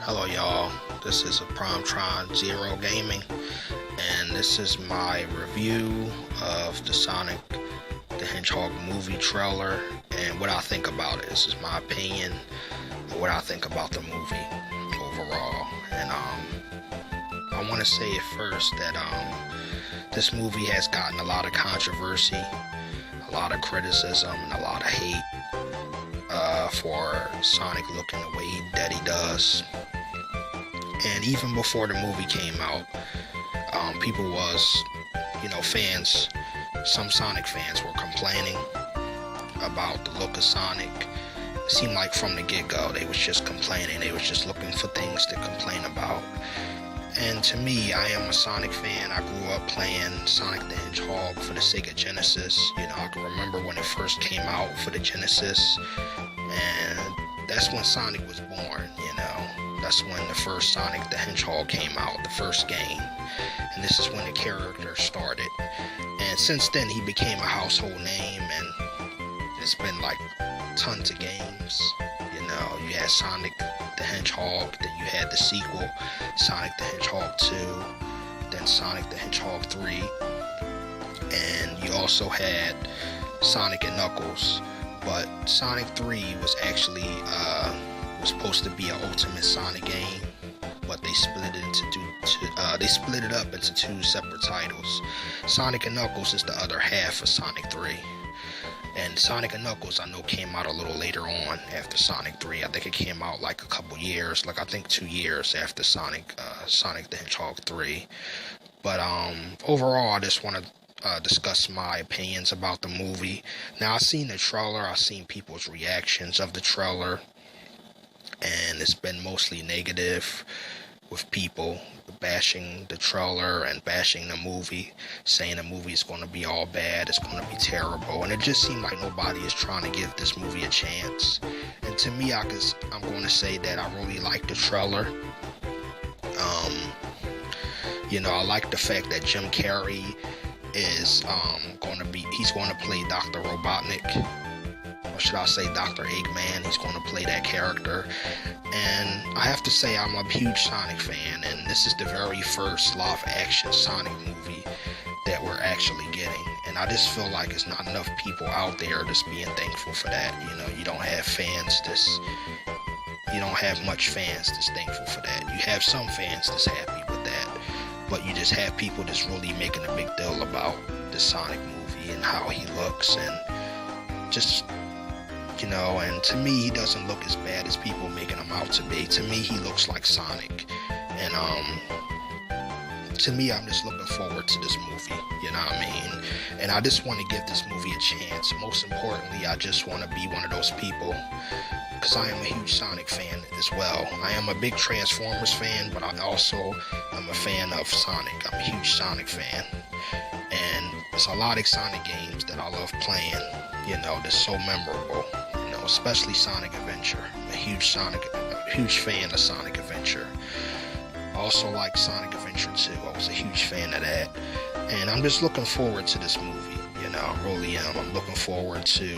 Hello, y'all. This is a Primetron Zero Gaming, and this is my review of the Sonic the Hedgehog movie trailer and what I think about it. This is my opinion of what I think about the movie overall. And I want to say it first that this movie has gotten a lot of controversy, a lot of criticism, and a lot of hate for Sonic looking the way that he does. And even before the movie came out, people was, fans, some Sonic fans were complaining about the look of Sonic. It seemed like from the get-go, they was just complaining. They was just looking for things to complain about. And to me, I am a Sonic fan. I grew up playing Sonic the Hedgehog for the Sega Genesis. I can remember when it first came out for the Genesis. And that's when Sonic was born, That's when the first Sonic the Hedgehog came out, the first game. And this is when the character started. And since then, he became a household name, and it's been like tons of games. You had Sonic the Hedgehog, then you had the sequel, Sonic the Hedgehog 2, then Sonic the Hedgehog 3, and you also had Sonic and Knuckles. But Sonic 3 was actually was supposed to be an Ultimate Sonic game, but they split it up into two separate titles. Sonic and Knuckles is the other half of Sonic 3. And Sonic and Knuckles, I know, came out a little later on after Sonic 3. I think it came out like a couple years, I think 2 years after Sonic the Hedgehog 3. But overall, I just want to discuss my opinions about the movie. Now, I've seen the trailer. I've seen people's reactions of the trailer, and it's been mostly negative, with people bashing the trailer and bashing the movie, saying the movie is going to be all bad, it's going to be terrible, and it just seemed like nobody is trying to give this movie a chance. And to me, I'm going to say that I really like the trailer. I like the fact that Jim Carrey is he's going to play Dr. Robotnik, or should I say Dr. Eggman. He's going to play that character. And I have to say, I'm a huge Sonic fan, and this is the very first live action Sonic movie that we're actually getting. And I just feel like it's not enough people out there just being thankful for that. You don't have much fans that's thankful for that. You have some fans that's happy with that, but you just have people that's really making a big deal about the Sonic movie and how he looks, and just, and to me, he doesn't look as bad as people making him out to be. To me, he looks like Sonic. And to me, I'm just looking forward to this movie, And I just want to give this movie a chance. Most importantly, I just want to be one of those people, because I am a huge Sonic fan as well. I am a big Transformers fan, but I also am a fan of Sonic. I'm a huge Sonic fan. And there's a lot of Sonic games that I love playing, that's so memorable, especially Sonic Adventure. I'm a huge fan of Sonic Adventure. I also like Sonic Adventure 2. I was a huge fan of that. And I'm just looking forward to this movie. I really am. I'm looking forward to,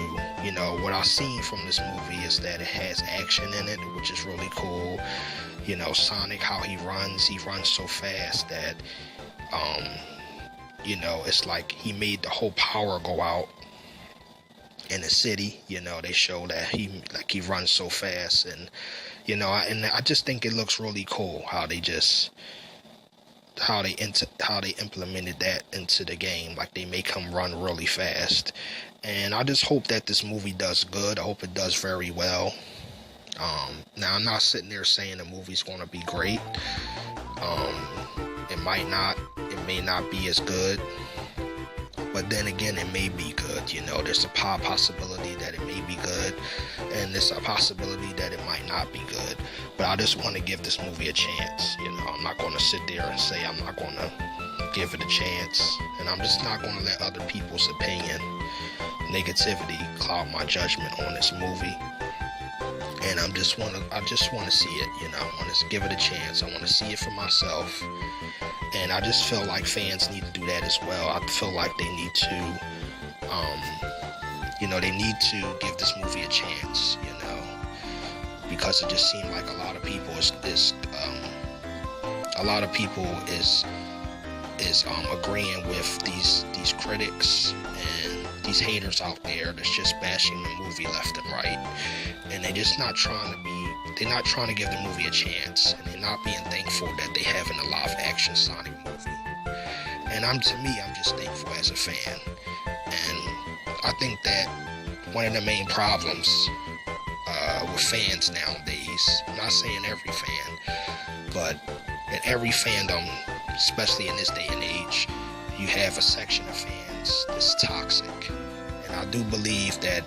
what I've seen from this movie is that it has action in it, which is really cool. Sonic, how he runs so fast that, it's like he made the whole power go out in the city. They show that he runs so fast, and, and I just think it looks really cool how they implemented that into the game. Like, they make him run really fast. And I just hope that this movie does good. I hope it does very well. Now, I'm not sitting there saying the movie's going to be great. It may not be as good, but then again, it may be good. There's a possibility that it may be good, and there's a possibility that it might not be good. But I just want to give this movie a chance. I'm not going to sit there and say I'm not going to give it a chance, and I'm just not going to let other people's opinion, negativity, cloud my judgment on this movie. And I just want to see it. I want to give it a chance. I want to see it for myself. And I just feel like fans need to do that as well. I feel like they need to, they need to give this movie a chance, because it just seemed like a lot of people is agreeing with these critics and these haters out there that's just bashing the movie left and right, and they're not trying to give the movie a chance, and they're not being thankful that they have a live action Sonic movie. And I'm just thankful as a fan. And I think that one of the main problems with fans nowadays, I'm not saying every fan, but in every fandom, especially in this day and age, you have a section of fans that's toxic. And I do believe that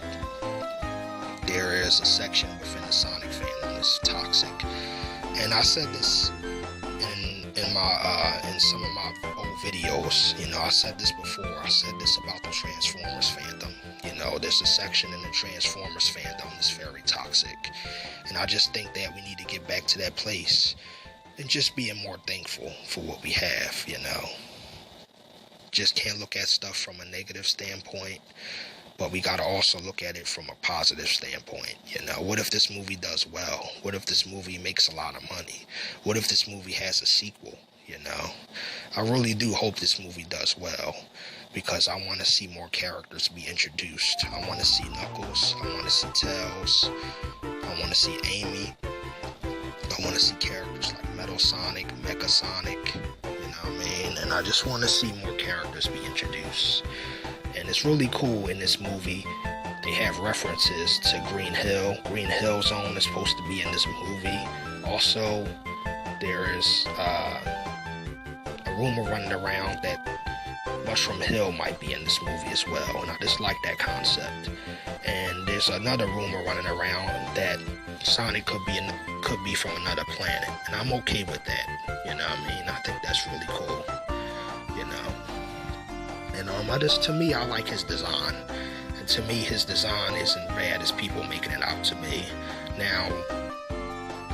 there is a section within the Sonic fandom that's toxic. And I said this in some of my old videos. I said this before. I said this about the Transformers fandom. There's a section in the Transformers fandom that's very toxic. And I just think that we need to get back to that place and just being more thankful for what we have, Just can't look at stuff from a negative standpoint, but we got to also look at it from a positive standpoint. What if this movie does well? What if this movie makes a lot of money? What if this movie has a sequel? I really do hope this movie does well, because I want to see more characters be introduced. I want to see Knuckles. I want to see Tails. I want to see Amy. I want to see characters like Metal Sonic, Mecha Sonic, And I just want to see more characters be introduced. And it's really cool in this movie. They have references to Green Hill. Green Hill Zone is supposed to be in this movie. Also, there is a rumor running around that Mushroom Hill might be in this movie as well, and I just like that concept. And there's another rumor running around that Sonic could be from another planet, and I'm okay with that. I think that's really cool. And to me, I like his design, and to me, his design isn't bad as people making it out to be. Now,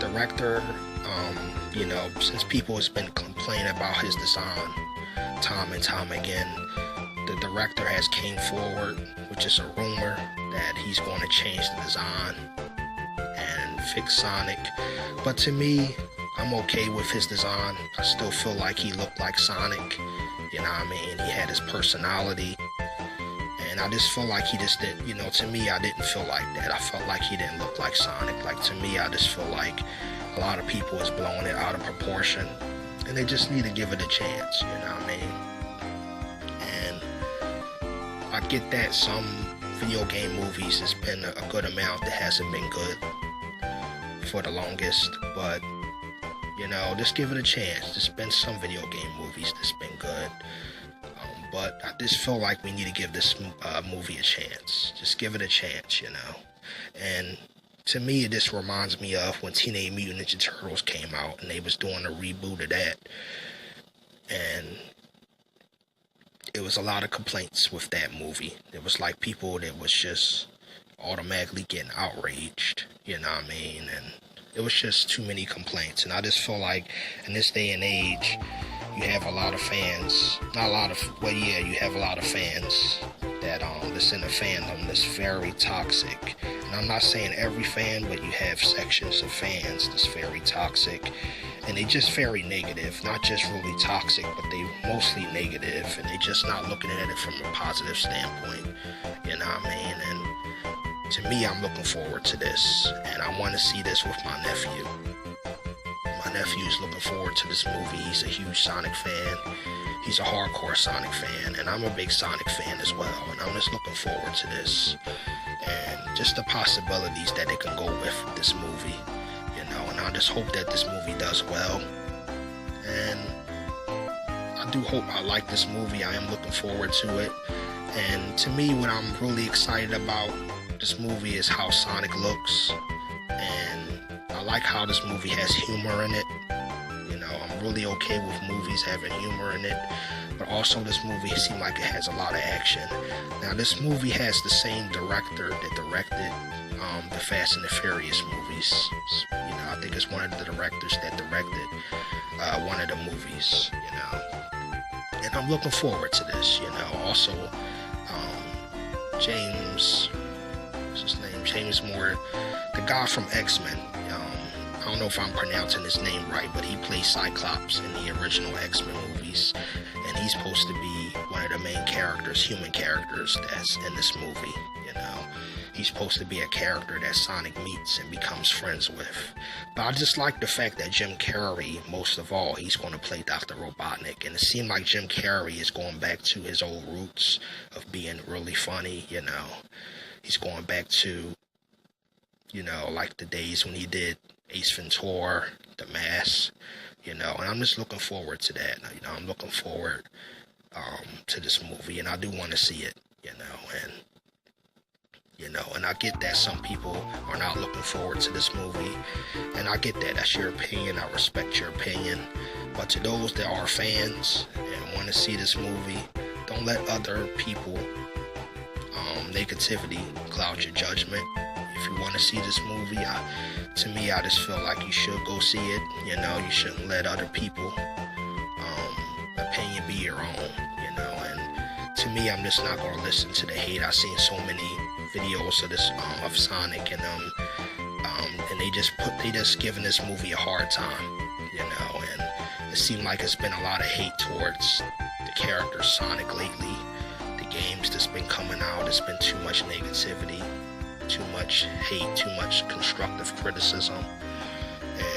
director, since people has been complaining about his design time and time again, the director has came forward, which is a rumor, that he's going to change the design and fix Sonic. But to me, I'm okay with his design. I still feel like he looked like Sonic. He had his personality. And I just feel like he just did, to me, I didn't feel like that. I felt like he didn't look like Sonic. Like, to me, I just feel like a lot of people is blowing it out of proportion. And they just need to give it a chance, And I get that some video game movies has been a good amount that hasn't been good for the longest. But, just give it a chance. There's been some video game movies that's been good. But I just feel like we need to give this movie a chance. Just give it a chance, And to me, it just reminds me of when Teenage Mutant Ninja Turtles came out and they was doing a reboot of that. And it was a lot of complaints with that movie. There was like people that was just automatically getting outraged, And it was just too many complaints. And I just feel like in this day and age, you have a lot of fans, you have a lot of fans that that's in the fandom that's very toxic. And I'm not saying every fan, but you have sections of fans that's very toxic. And they just very negative, not just really toxic, but they mostly negative, and they just not looking at it from a positive standpoint. And to me, I'm looking forward to this, and I want to see this with my nephew. My nephew's looking forward to this movie. He's a huge Sonic fan. He's a hardcore Sonic fan, and I'm a big Sonic fan as well. And I'm just looking forward to this, and just the possibilities that it can go with this movie, And I just hope that this movie does well. And I do hope I like this movie. I am looking forward to it. And to me, what I'm really excited about this movie is how Sonic looks, and I like how this movie has humor in it. I'm really okay with movies having humor in it, but also this movie seems like it has a lot of action. Now, this movie has the same director that directed the Fast and the Furious movies. I think it's one of the directors that directed one of the movies, And I'm looking forward to this, Also, James Moore, the guy from X-Men, I don't know if I'm pronouncing his name right, but he plays Cyclops in the original X-Men movies, and he's supposed to be one of the main characters, human characters, that's in this movie, you know. He's supposed to be a character that Sonic meets and becomes friends with. But I just like the fact that Jim Carrey, most of all, he's going to play Dr. Robotnik. And it seemed like Jim Carrey is going back to his old roots of being really funny, you know. He's going back to, you know, like the days when he did Ace Ventura, The Mask, you know. And I'm just looking forward to that. You know, I'm looking forward to this movie, and I do want to see it, you know. And I get that some people are not looking forward to this movie, and I get that. That's your opinion. I respect your opinion. But to those that are fans and want to see this movie, don't let other people negativity cloud your judgment. If you want to see this movie, to me, I just feel like you should go see it. You know, you shouldn't let other people opinion be your own, you know. And to me, I'm just not going to listen to the hate. I've seen so many videos of this of Sonic, and they just giving this movie a hard time, you know. And it seemed like it's been a lot of hate towards the character Sonic lately. The games that's been coming out, it's been too much negativity, too much hate, too much constructive criticism,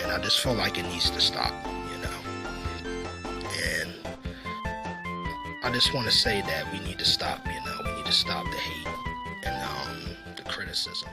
and I just feel like it needs to stop, you know. And I just want to say that we need to stop, you know. We need to stop the hate and the criticism.